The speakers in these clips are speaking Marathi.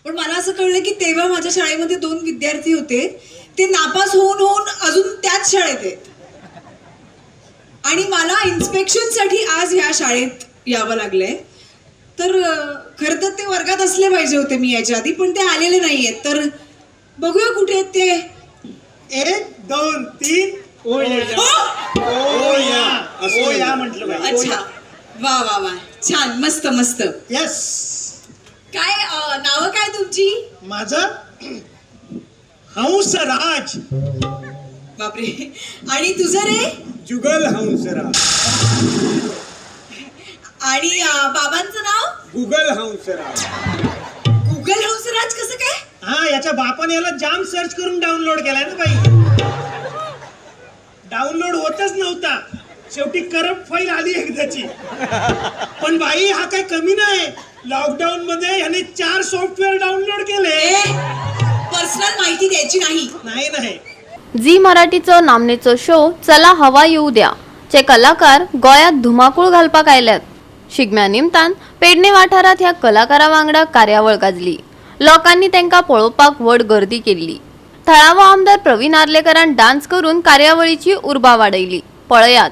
पण मला असं कळलं की तेव्हा माझ्या शाळेमध्ये 2 विद्यार्थी होते, ते नापास होऊन होऊन अजून त्याच शाळेत आहेत आणि मला इन्स्पेक्शनसाठी आज ह्या शाळेत यावं लागलंय. तर खरं तर ते वर्गात असले पाहिजे होते मी याच्या आधी, पण ते आलेले नाहीयेत. तर बघूया कुठे आहेत ते. 1 2 3 ओ या म्हटलं पाहिजे. अच्छा, वा वा वा, छान, मस्त मस्त. यस. काय नावं काय तुमची? माझं हंसराज. बापरे. आणि तुझं रे? जुगल हंसराज. आणि बाबांचं नाव? गुगल हंसराज. गुगल हंसराज कसं काय? हा, याच्या बापाने याला जाम सर्च करून डाउनलोड केलाय ना बाई. डाउनलोड होतच नव्हता, शेवटी करप्ट फाईल आली एकदाची. पण बाई हा काय कमी नाही, लॉकडाऊन मध्ये याने 4 सॉफ्टवेअर डाउनलोड केले. पर्सनल माहिती द्यायची नाही. नाही. झी मराठीचं नामनेचं शो चला हवा येऊ द्या चे कलाकार गोयात धुमाकूळ घालपाक आयल्यात. शिगम्या निमतान पेडणे वाठारात ह्या कलाकारा वांगडा कार्यावळ गाजली. लोकांनी त्यांका पळोवपाक व्हड गर्दी केली. थळावो आमदार प्रवीण आर्लेकरान डान्स करून कार्यावळीची उर्बा वाडयली. पळयात.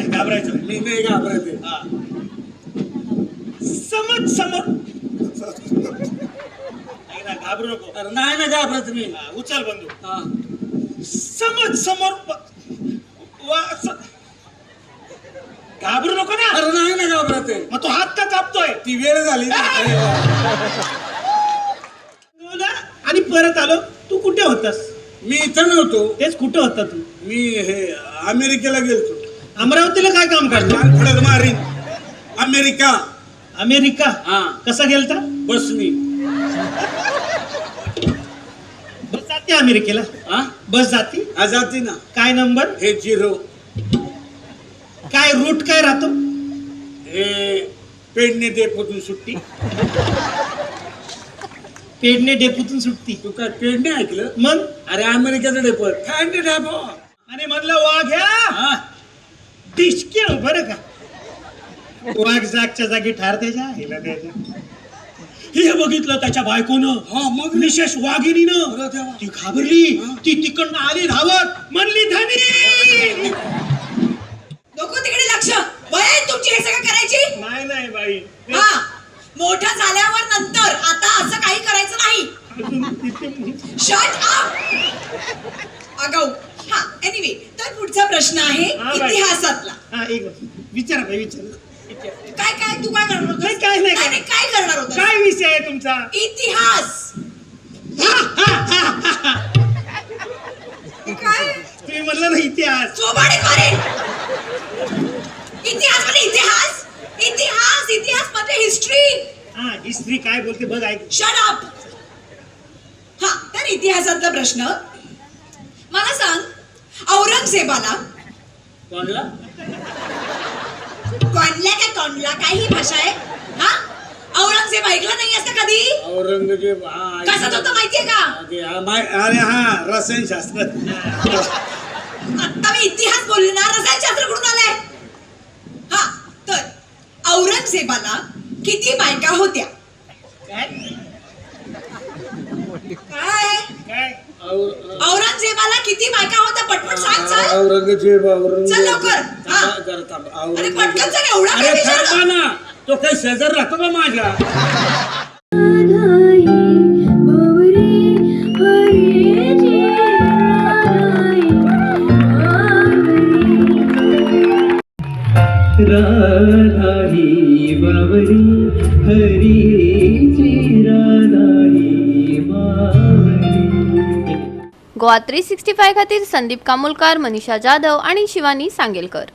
घाबरायचं नाही. मी नाही घाबरायचे. समज समोर घाबरू नको. नाही ना घाबरायचं मी. उचल बंदूक. समज समोर घाबरू नको ना. अरे नाही ना घाबरायचे. मग तो हात का कापतोय? ती वेळ झाली आणि परत आलो. तू कुठे होतास? मी इथं नव्हतो. तेच कुठे होता तू? मी हे अमेरिकेला गेलतो. अमरावतीला काय काम काढलं? फडक मारीन. अमेरिका. कसा गेलता? बसनी. बस जाते अमेरिकेला? बस जाती? जाती ना. काय नंबर? हे 0. काय रूट काय राहतो? हे पेडणे डेपोतून सुट्टी. पेडणे डेपोतून सुट्टी. तू काय पेडणे ऐकलं? मग अरे अमेरिकेचा डेपो. डेपो. आणि म्हणलं वाघ्या डिस्के बरं का. वाघ जागच्या जागी ठार त्याच्या हे बघितलं त्याच्या बायकोनं. मग विशेष वाघिणीनं. ती घाबरली. ती तिकडनं आली धावत. म्हणली धनी. नको तिकडे लक्ष. वय आहे तुमची हे सगळं करायची? नाही बाई. हा, मोठं झाल्यावर नंतर. आता असं काही करायचं नाही. शट अप आगाऊ. हा, एनिवे, तर पुढचा प्रश्न आहे इतिहासातला. विचारा बाई, विचार. काय तू काय करणार होतास? काय नाही. काय करणार होतास? काय विषय आहे तुमचा? इतिहास. काय तुम्ही म्हणलं ना इतिहास. सोबाडे मारेन. इतिहास म्हणजे इतिहास म्हणजे हिस्ट्री. हिस्ट्री काय बोलते बघ. ऐक. Shut up. हा, तर इतिहासातला प्रश्न मला सांग. औरंगजेबाला कोणला कोणला काही भाषा आहे? हा, औरंगजेब ऐकला नाही असं कधी? औरंगजेब कसं होतं माहितीये का? अरे रसायनशास्त्र. आता मी इतिहास बोलले ना. रसायनशास्त्र कुठून आलंय? हा, तर औरंगजेबाला किती बायका होत्या? काय औरंगजेबाला किती बायका होत्या? पटपट सांग. चल औरंगजेब चल लवकर. अरे पटकन चल. एवढा काय विचार ना. तो काही शेजार राहतो का माझ्या? राधाही बावरी हरीची राधाही बावरी. गोवा 365 खातीर संदीप कामुलकार, मनीषा जाधव आणि शिवानी सांगेलकर.